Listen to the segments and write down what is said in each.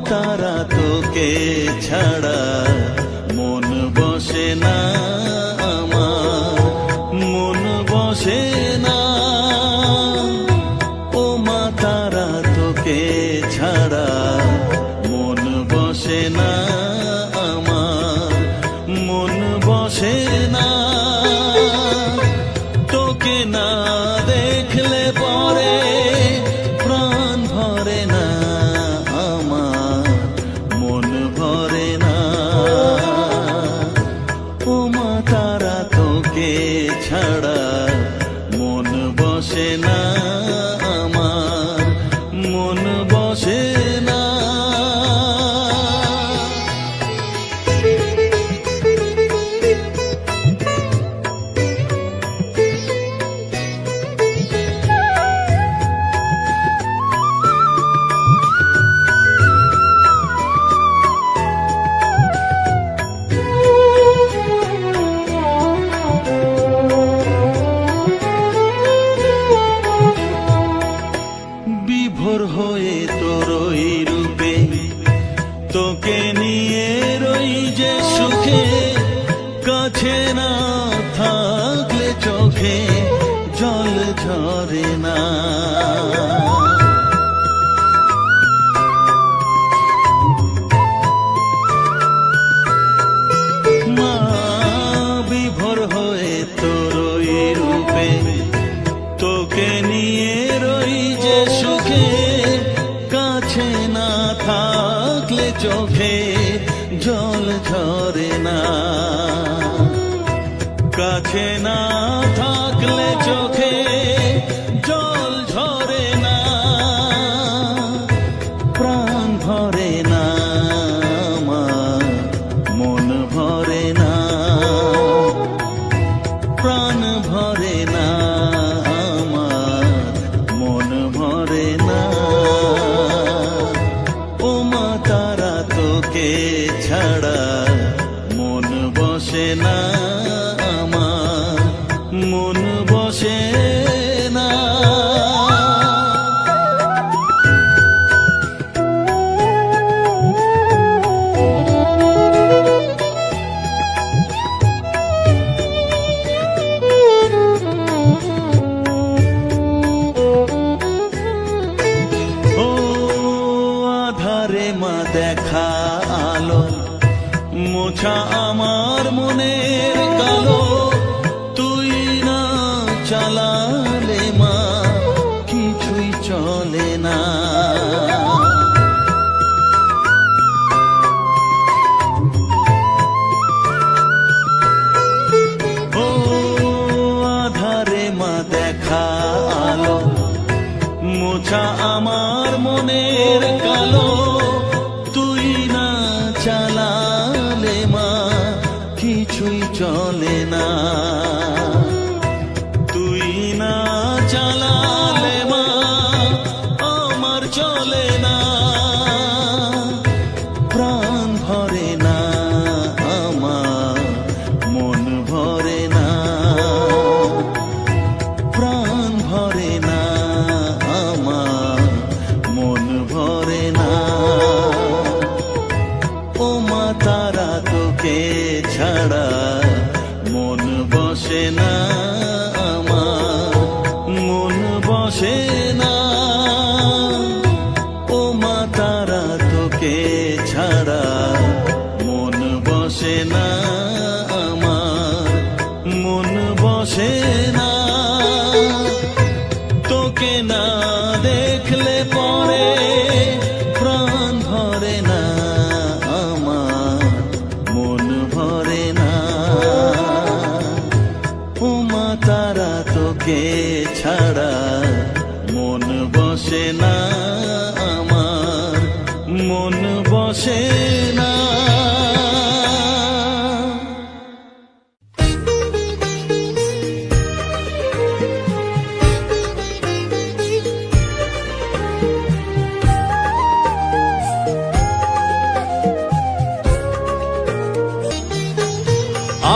তারা তোকে ছাড়া মন বসে না আমার, মন বসে না। ও মা তারা তোকে ছাড়া মন বসে না আমার, মন বসে না। তোকে না দেখলে পরে প্রাণ ভরে না আমার, মন ভরে না। ও মা তারা তোকে ছাড়া মন বসে না আমার, মন বসে না। বিভোর হয়ে তোরই রূপে তোকে নিয়ে রই যে সুখে, কাছে না থাকলে চোখে জল ঝরে না। মা বিভোর হয়ে তোরই রূপে তোকে নিয়ে রই যে সুখে, কাছে না থাকলে চোখে জল ঝরে না। কাছে না থাকলে চোখে জল ঝরে না, প্রাণ ভরে না আমার, মন ভরে না, প্রাণ ভরে না আমার, মন ভরে না। ও মা তারা তোকে ছাড়া মন বসে না আমার, মন বসে না। মা দেখা আলো মোছা আমার মনের কালো, তুই না চালালে মা কিছুই চলে না। ও আধারে মা দেখা আলো মোছা আমার মনের কালো, তুই না চালালে মা কিছুই চলে না। তুই না চালালে মা আমার চলে না, প্রাণ ভরে না আমার, মন ভরে না, প্রাণ ভরে না আমার, মন ভরে না। ও মা তারা তোকে ছাড়া মন বসে না আমার, মন বসে না। ও মা তারা তোকে ছাড়া মন বসে না আমার, মন বসে না। তোকে না দেখলে পরে প্রাণ ভরে না আমার, মন ভরে না। ও মা তারা তোকে ছাড়া মন বসে না আমার, মন বসে না।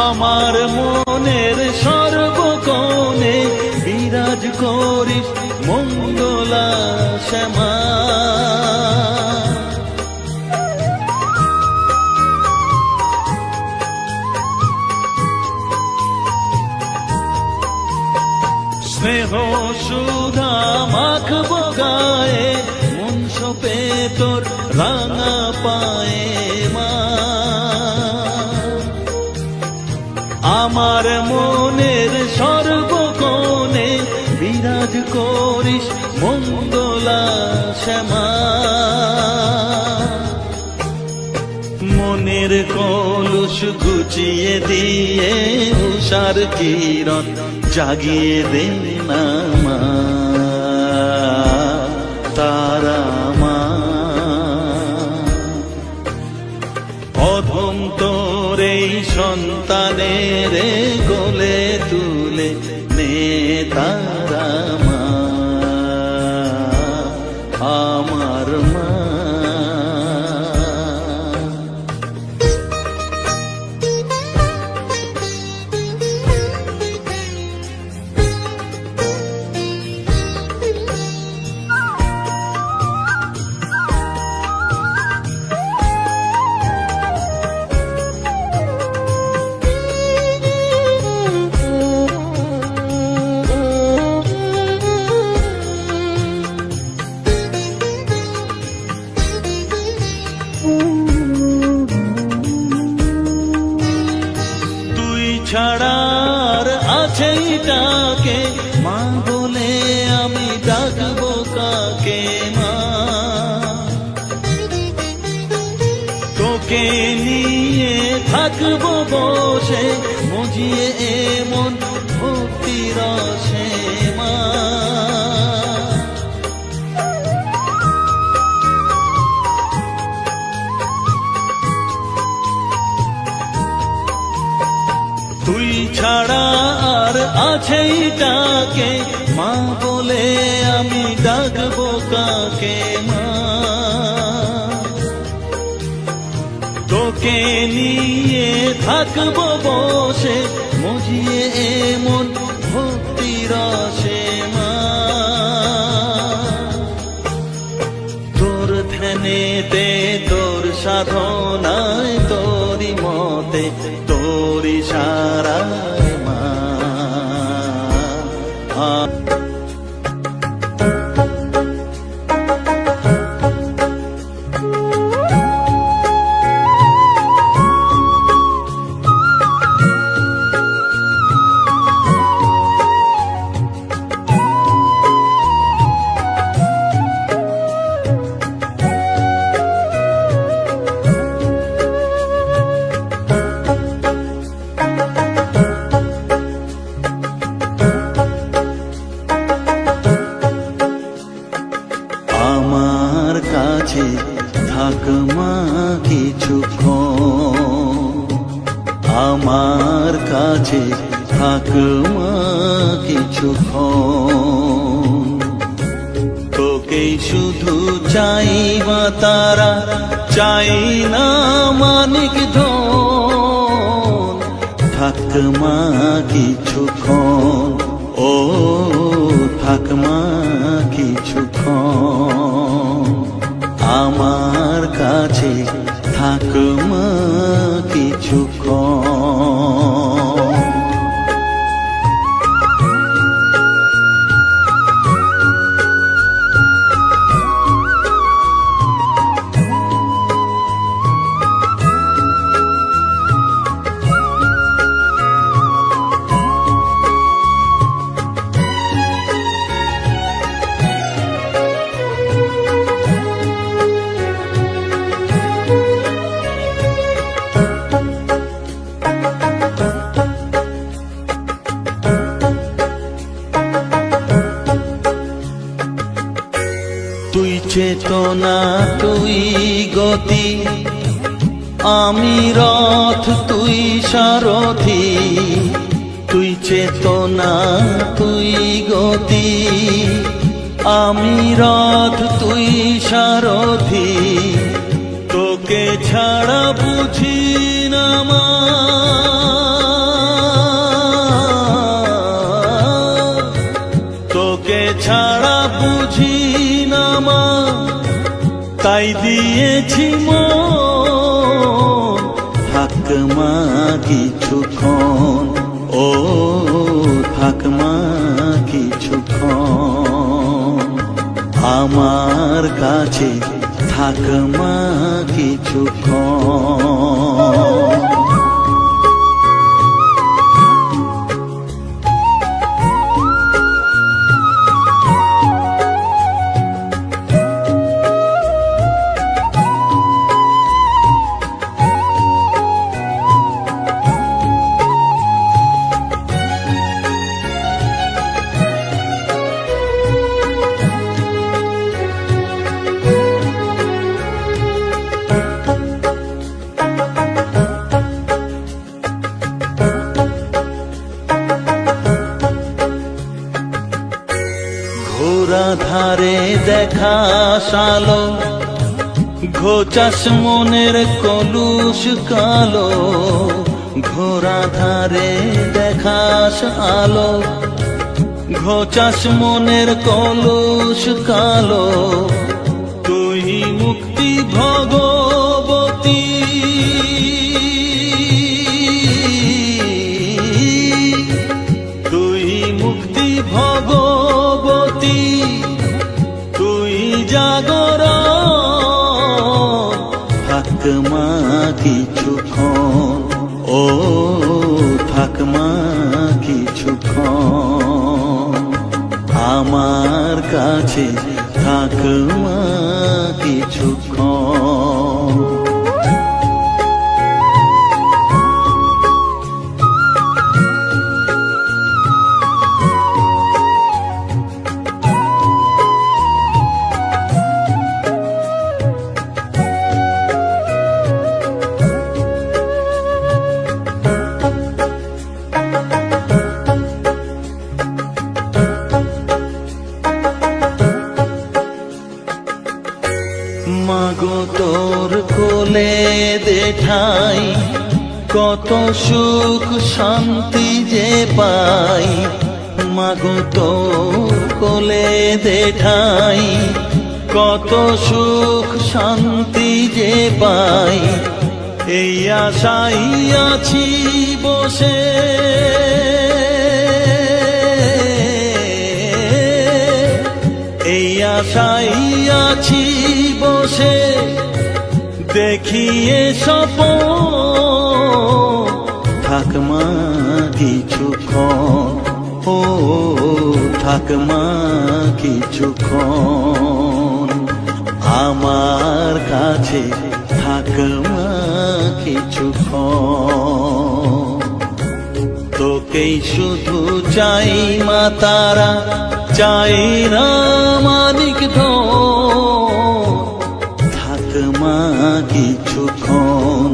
আমার মনের সর্বকোণে বিরাজ করিস মঙ্গলা শ্যামা, মাখবো গায়ে, মন সপে তোর রাঙা পায়ে মা। আমার মনের সর্বকোণে বিরাজ করিস মঙ্গলা শ্যামা। মনের কলুষ ঘুচিয়ে দিয়ে উষার কিরণ জাগিয়ে দে না মা, তারা মা। অধম তোর এই সন্তানের কোলে তুলে নে তারা মা, আমার মা। ছাড়ার আছেই ডাকে মা বলে আমি ডাকবো কাকে মা। তোকে নিয়ে থাকবো বসে মজিয়ে এমন ভক্তি রসে মা। তুই ছাড়া আর আছেই ডাকে মা বলে আমি ডাকবো কাকে মা। তোকে নিয়ে থাকবো বসে মজিয়ে এমন ভক্তি রসে মা। তোর ধ্যানেতে তোর সাধনায় তোরি মতে তোরি সারায় মা। আমার কাছে থাক মা কিছুক্ষণ, আমার কাছে থাক মা কিছুক্ষণ। তোকেই শুধু চাই মা তারা, চাই না মানিক ধন। থাক মা কিছুক্ষণ, ও থাক মা কিছুক্ষণ। আমার কাছে থাক মা কিছুক্ষণ। তুই চেতনা তুই গতি, আমি রথ তুই সারথি। তুই চেতনা তুই গতি, আমি রথ তুই সারথি। তোকে ছাড়া বুঝি না মা, তোকে ছাড়া বুঝি না মা। তাই দিয়েছি মন, থাক মা কিছুক্ষণ, ও থাক মা কিছুক্ষণ। আমার কাছে থাক মা কিছুক্ষণ। ঘোরা ধারে দেখা সালো, ঘোচাস মনের কলুষ কালো। ঘোরা ধারে দেখাস আলো, ঘোচাস মনের কলুষ কালো। তুই মুক্তি ভগবতী, তুই মুক্তি ভগবতী, তুই জাগরণ। থাক মা কিছুক্ষণ, ও থাক মা কিছুক্ষণ। আমার কাছে থাক মা কিছুক্ষণ। মাগো তোর কোলে দেঠাই, কত সুখ শান্তি যে পাই। মাগো তোর কোলে দেঠাই, কত সুখ শান্তি যে পাই। এই আশাই আছি বসে, এই আশাই আছি বসে। দেখিয়ে স্বপন, থাক মা কিছুক্ষণ, ও থাক মা কিছুক্ষণ। আমার কাছে থাক মা কিছুক্ষণ। তোকেই শুধু চাই মা তারা, চাই না মানিক ধন। থাক মা কিছুক্ষণ,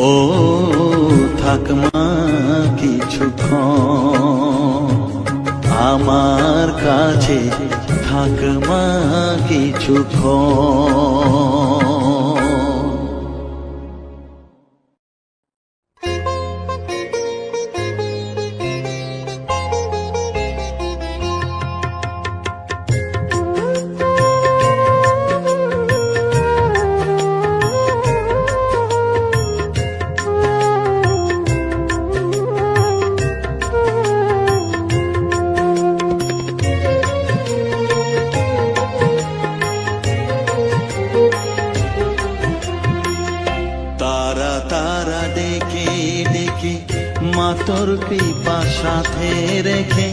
ও থাক মা কিছুক্ষণ। আমার কাছে থাক মা কিছুক্ষণ। তোর কৃপা সাথে রেখে,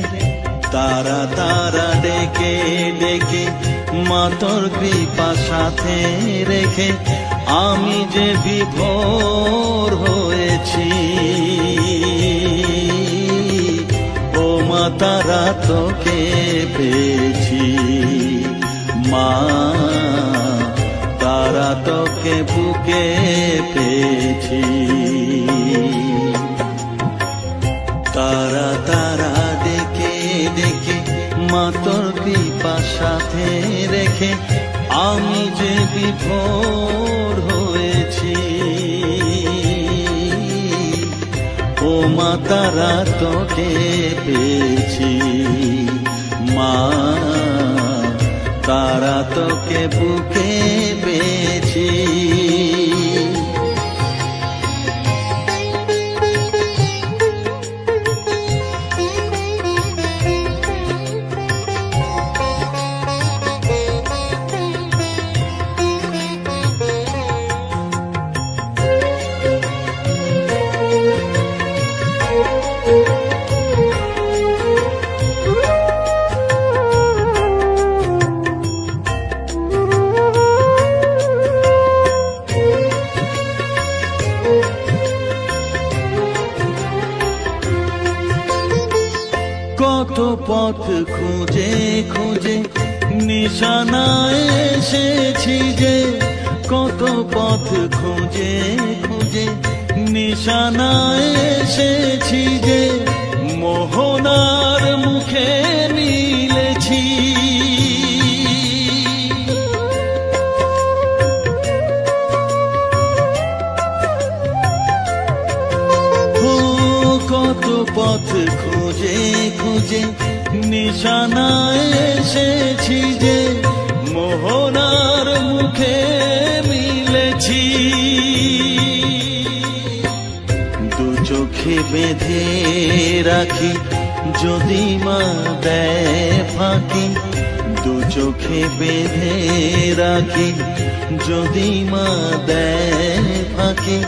তারা তারা ডেকে ডেকে মা তোর কৃপা সাথে রেখে। আমি যে বিভোর হয়েছি, ও মা তারা তোকে পেয়েছি। মা তারা তোকে বুকে পেয়েছি। তারা তারা ডেকে ডেকে মা তোর কৃপা সাথে রেখে। আমি যে বিভোর হয়েছি, ও মা তারা তোকে পেয়েছি। মা তারা তোকে বুকে পেয়েছি। পথ খুঁজে খুঁজে নিশানায় এসেছি যে, কত পথ খুঁজে খুঁজে নিশানায় এসেছি যে, মোহনার মুখে মিলেছি। কত পথ খুঁজে খুঁজে নিশানায় এসেছি যে, মোহনার মুখে মিলেছি। দু চোখে বেঁধে রাখি যদি মা দেয় ফাঁকি, দু চোখে বেঁধে রাখি যদি মা দেয় ফাঁকি,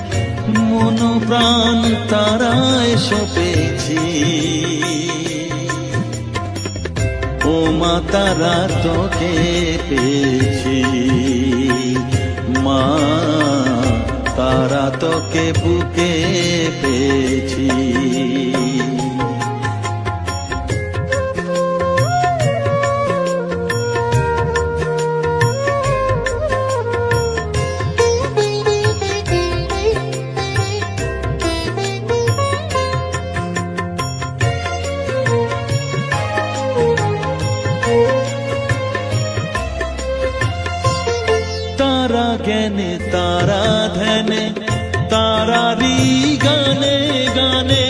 মন প্রাণ তারায় সপেছি। ও মা তারা তোকে পেয়েছি, মা তারা তোকে বুকে পেয়েছি। তারা জ্ঞানে তারা ধ্যানে তারারি গানে গানে,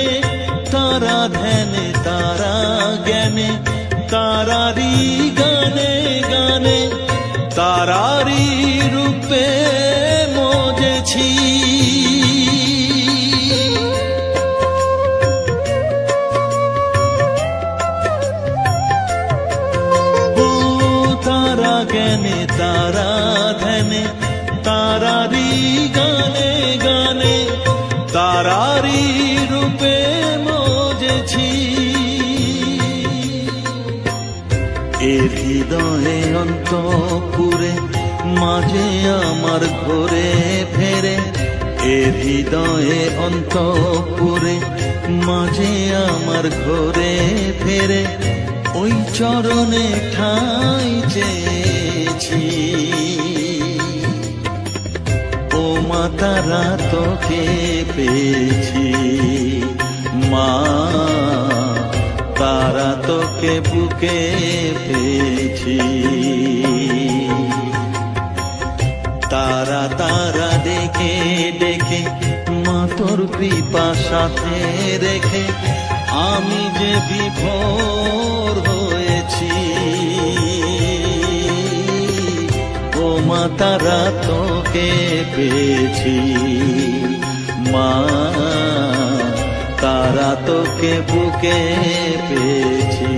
তারা ধ্যানে তারা জ্ঞানে তারারি গানে গানে, তারারি রূপে মজেছি। ও তারা জ্ঞানে তারা ধ্যানে তারারি গানে গানে, তারারি রূপে মজেছি। এ হৃদয়ে অন্তপুরে মাঝে আমার ঘরে ফেরে, এ হৃদয়ে অন্তপুরে মাঝে আমার ঘরে ফেরে, ওই চরণে ঠাঁই চেয়েছি। ও মা তারা তোকে পেয়েছি, মা তারা তোকে বুকে পেয়েছি। তারা তারা ডেকে ডেকে মা তোর কৃপা সাথে রেখে, আমি যে বিভোর হয়েছি। ও মা তারা তোকে পেয়েছি, মা তারা তোকে বুকে পেয়েছি।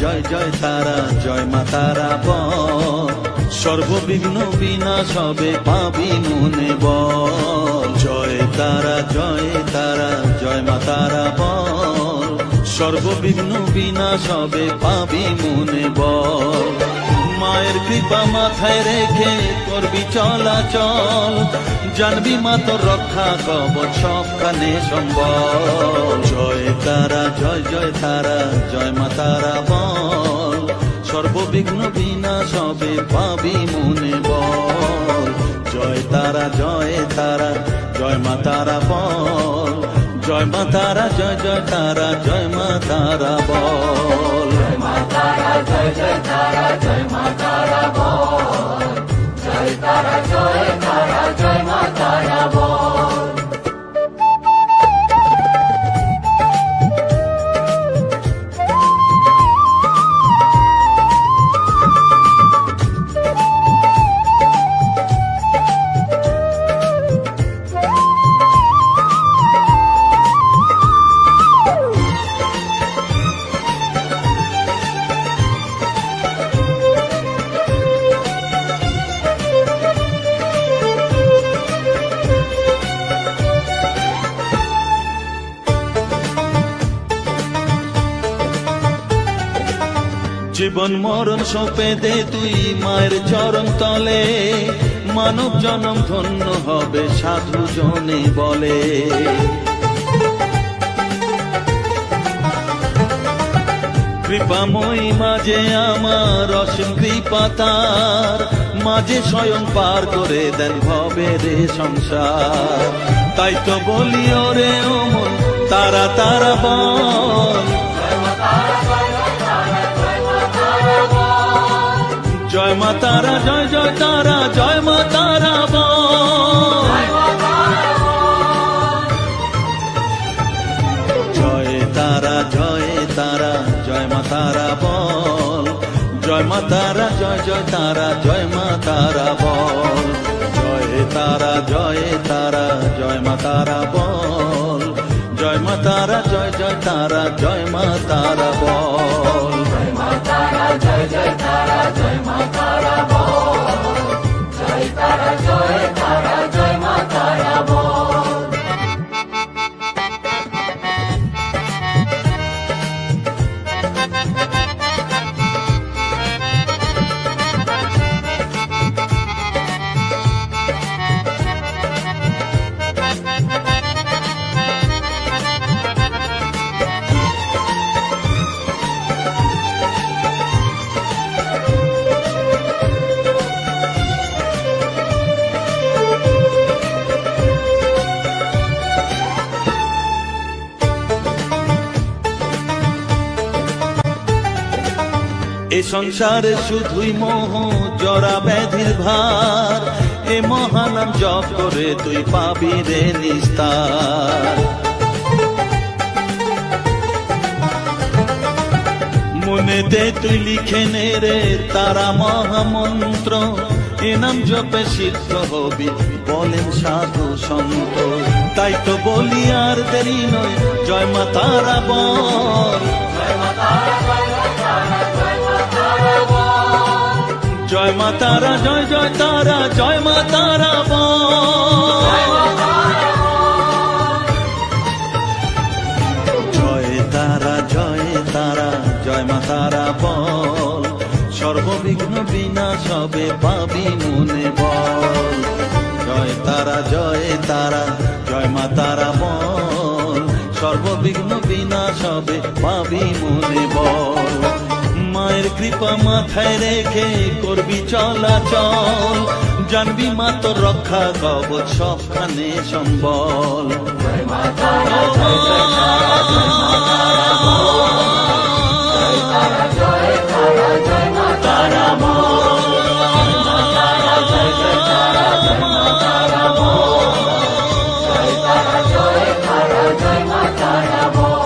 জয় জয় তারা জয় মা তারা বল, সর্ববিঘ্ন বিনাশ হবে পাবি মনে বল। জয় তারা জয় মা তারা বল, সর্ববিঘ্ন বিনাশ হবে পাবি মনে বল। মায়ের কৃপা মাথায় রেখে করবি চলাচল, জানবি মা তোর রক্ষা কবচ সবখানে সম্বল। জয় তারা জয় তারা জয় মা তারা বল, সর্ববিঘ্ন বিনাশ হবে পাবি মনে বল। জয় তারা জয় মা তারা বল, জয় মা তারা জয় তারা জয় মা তারা বল। জয় মা তারা জয় তারা জয় মা তারা বল, জয় তারা জয় মা তারা বল। জীবন মরণ সঁপে দে তুই মায়ের চরণ তলে, মানব জনম ধন্য হবে সাধু জনে বলে। কৃপাময়ী মাঝে আমার অসীম কৃপা তার, মাঝে স্বয়ং পার করে দেন ভবের সংসার। তাই তো বলি ওরে ও মন তারা তারা বল, জয় মা তারা জয় জয় তারা জয় মা তারা বল, জয় তারা জয় তারা জয় মা তারা বল, জয় মা তারা জয় জয় তারা জয় মা তারা বল, জয় তারা জয় তারা জয় মা তারা বল, জয় মা তারা জয় জয় তারা জয় মা তারা বল, জয় মা তারা জয় জয় তারা জয় মা তারা বল, জয় তারা জয় তারা জয় মা তারা বল। এ সংসারে শুধুই মোহ জরা ব্যাধির ভার, এ মহানাম জপ করে তুই পাবি রে নিস্তার। মনেতে তুই লিখে নে রে তারা মহামন্ত্র, এ নাম জপে সিদ্ধ হবি বলেন সাধু সন্ত। তাই তো বলি আর দেরি নয় জয় মা তারা বল, জয় মা তারা জয় জয় তারা জয় মা তারা বল, জয় তারা জয় তারা জয় মা তারা বল, সর্ববিঘ্ন বিনাশ হবে পাবি মনে বল, জয় তারা জয় তারা জয় মা তারা বল, সর্ববিঘ্ন বিনাশ হবে পাবি মনে বল। মায়ের কৃপা মাথায় রেখে করবি চলাচল, জানবি মা তোর রক্ষা কবচ সবখানে সম্বল। জয় মা তারা জয় জয় তারা জয় মা তারা বল, জয় তারা জয় তারা জয় মা তারা বল, জয় মা তারা জয় জয় তারা জয় মা তারা বল, জয় তারা জয় তারা জয় মা তারা বল।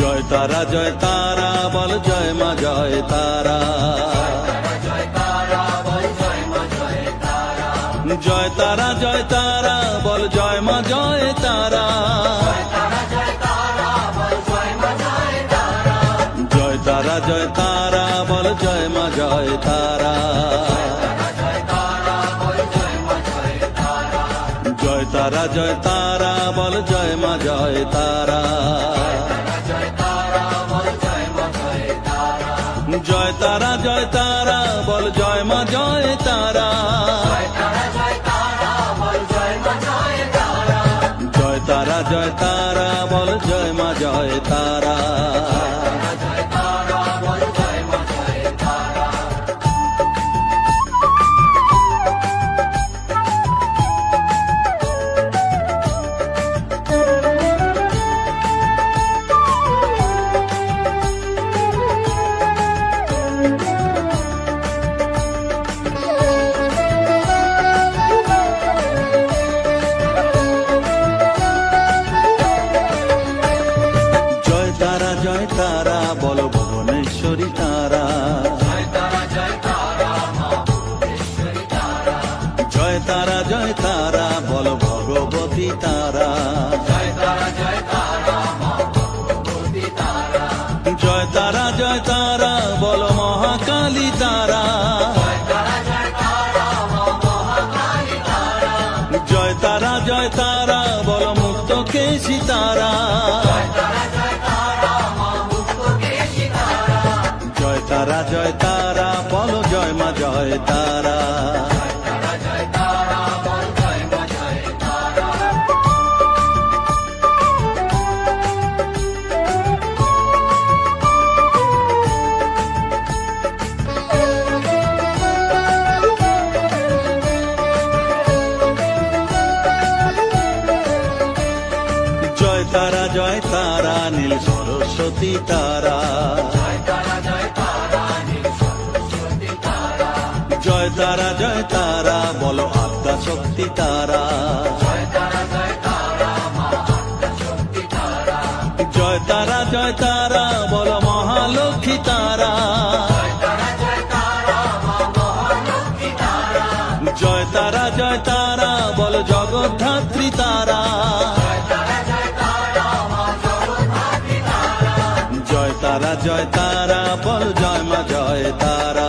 জয় তারা জয় তারা বল জয় মা জয় তারা, জয় তারা জয় তারা বল জয় মা জয় তারা, জয় তারা জয় তারা বল জয় মা জয় তারা, জয় তারা জয় তারা বল জয় মা জয় তারা, জয় তারা জয় তারা বল জয় মা জয় তারা, জয় তারা জয় তারা বল জয় মা জয় তারা। জয় তারা জয় তারা বল ভুবনেশ্বরী তারা, জয় তারা জয় তারা বল ভগবতী তারা, জয় তারা জয় তারা বল মহাকালী তারা, জয় তারা জয় তারা বল মুক্ত কেশী তারা, জয় তারা জয় তারা বল জয় মা জয় তারা। জয় তারা জয় তারা নীল সরস্বতী তারা, জয় তারা জয় তারা বল আদ্যা শক্তি তারা, জয় তারা জয় তারা বল মহালক্ষ্মী তারা, জয় তারা জয় তারা বল জগদ্ধাত্রী তারা, জয় তারা জয় তারা বল জয় মা জয় তারা।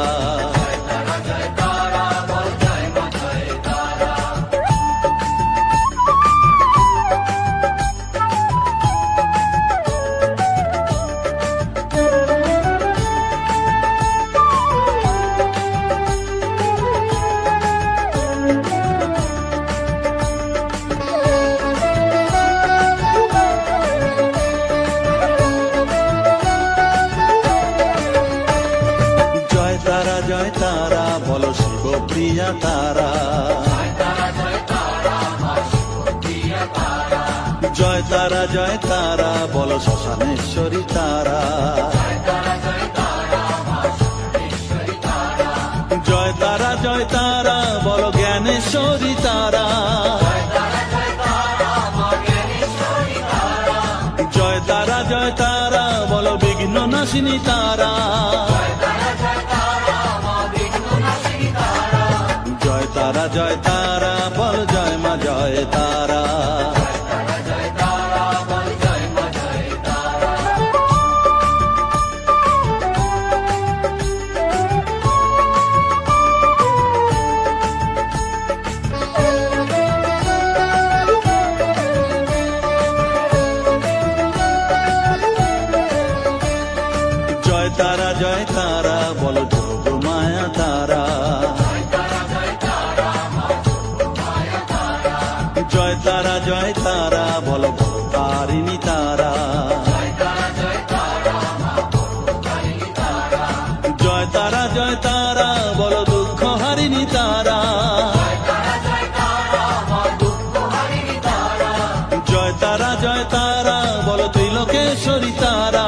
জয় তারা জয় তারা বল শিবপ্রিয়া তারা, জয় তারা জয় তারা বল শ্মশানেশ্বরী তারা, জয় তারা জয় তারা বল জ্ঞানেশ্বরী তারা, জয় তারা জয় তারা বল বিঘ্ন নাশিনী তারা, জয় তারা জয় তারা বল জয় মা জয় তারা। জয় তারা জয় তারা বল যোগ মায়া তারা, জয় তারা জয় তারা বল ভবতারিণী তারা, জয় তারা জয় তারা বল দুঃখ হারিণী তারা, জয় তারা জয় তারা বল ত্রিলোকেশ্বরী তারা,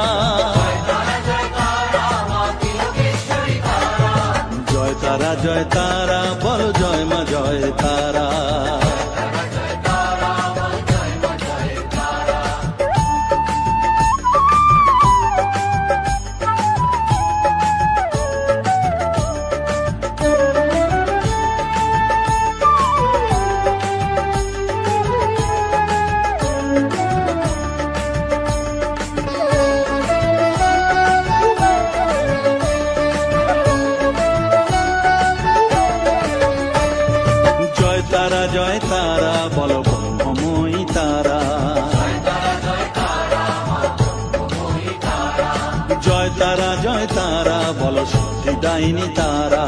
জয় তারা বলো সিদ্ধি ডাইনি তারা।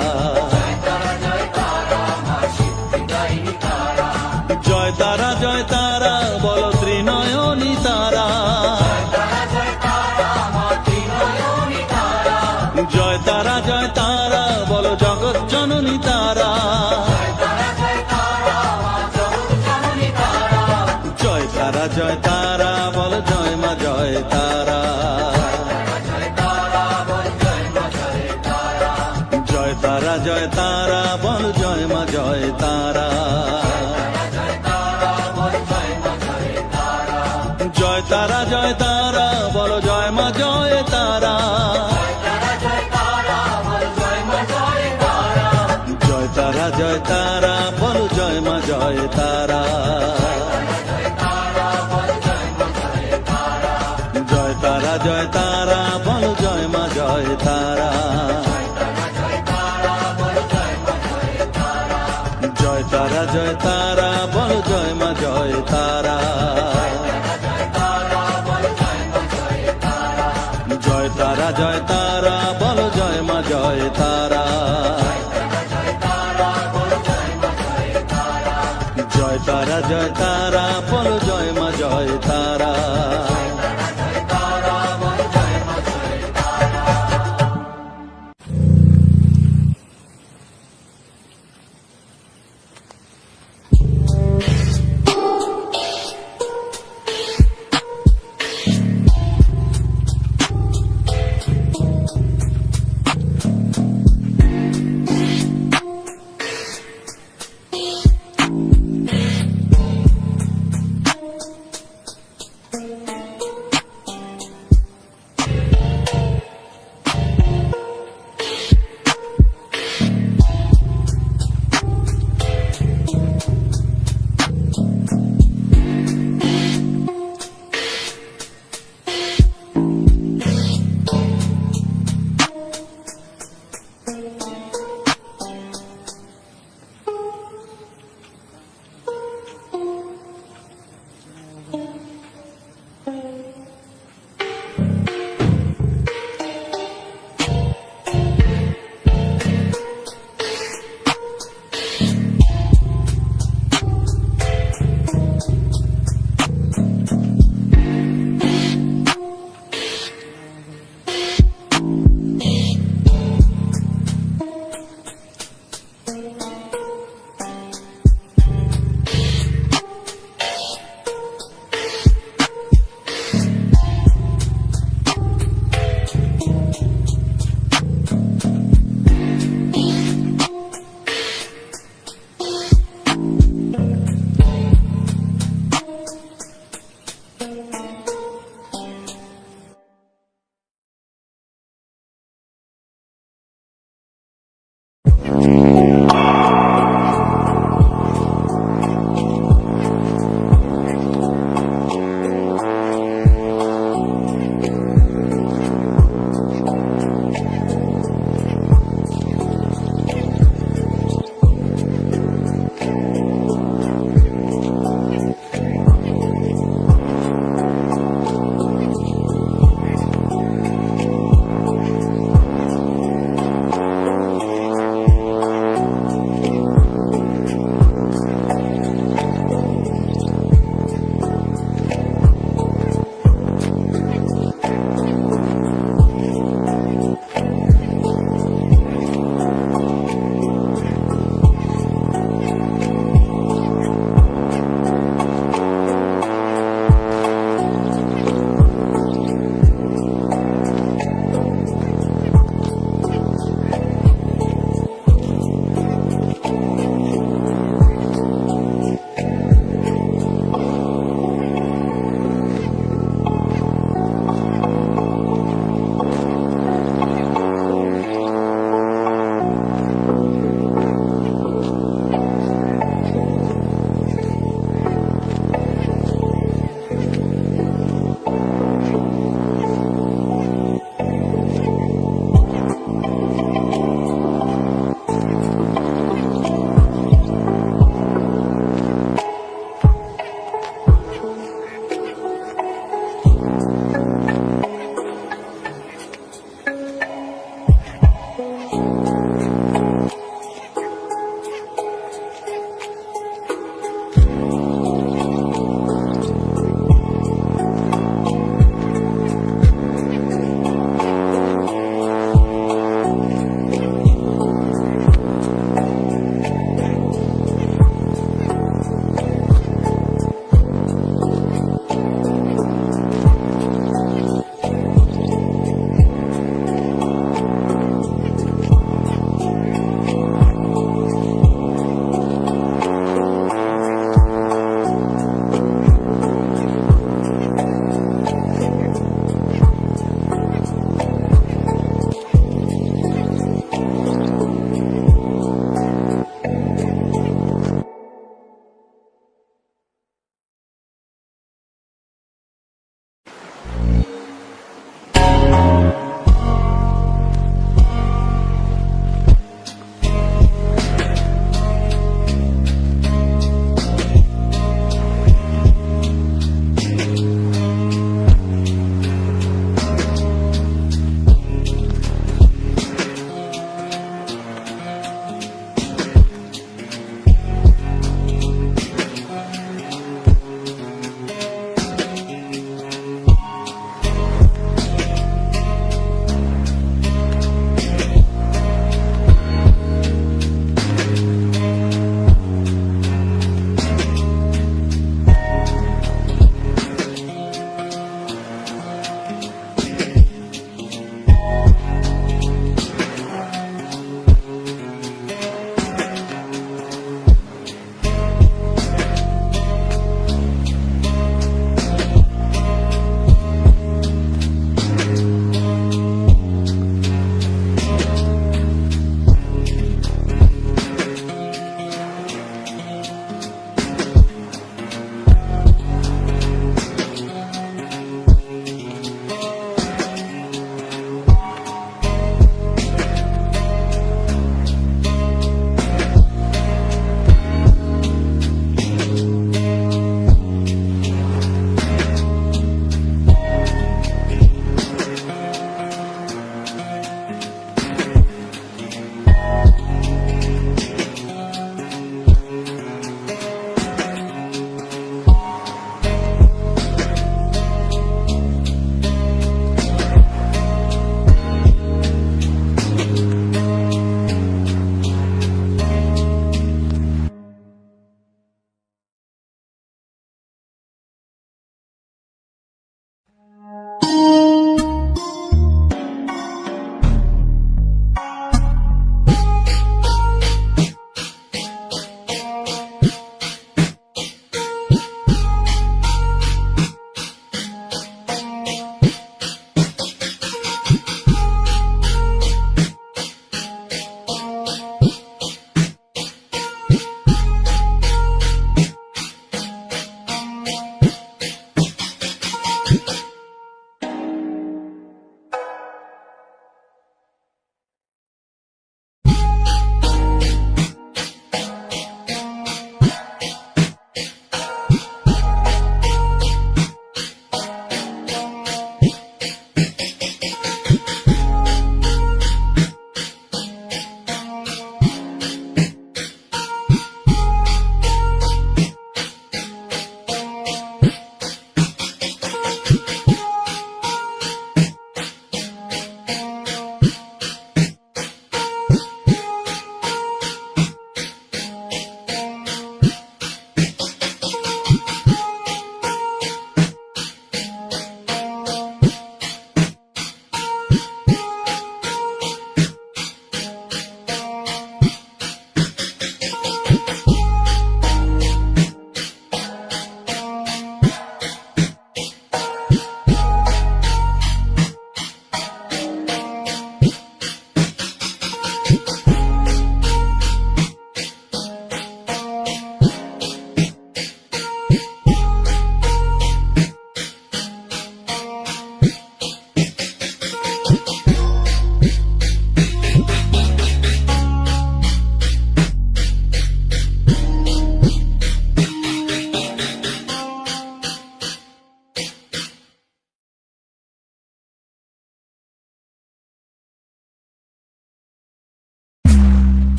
জয় তারা বলো ত্রিনয়নী তারা। জয় তারা বলো জগৎ জননী তারা। জয় তারা বলো জয় মা জয় তারা। জয় তারা বলো জয় মা জয় তারা। জয় তারা বলো জয় মা জয় তারা। জয় তারা বলো জয় মা জয় তারা। জয় তারা বলো জয় মা জয় তারা। জয় তারা বলো জয় মা জয় তারা। জয়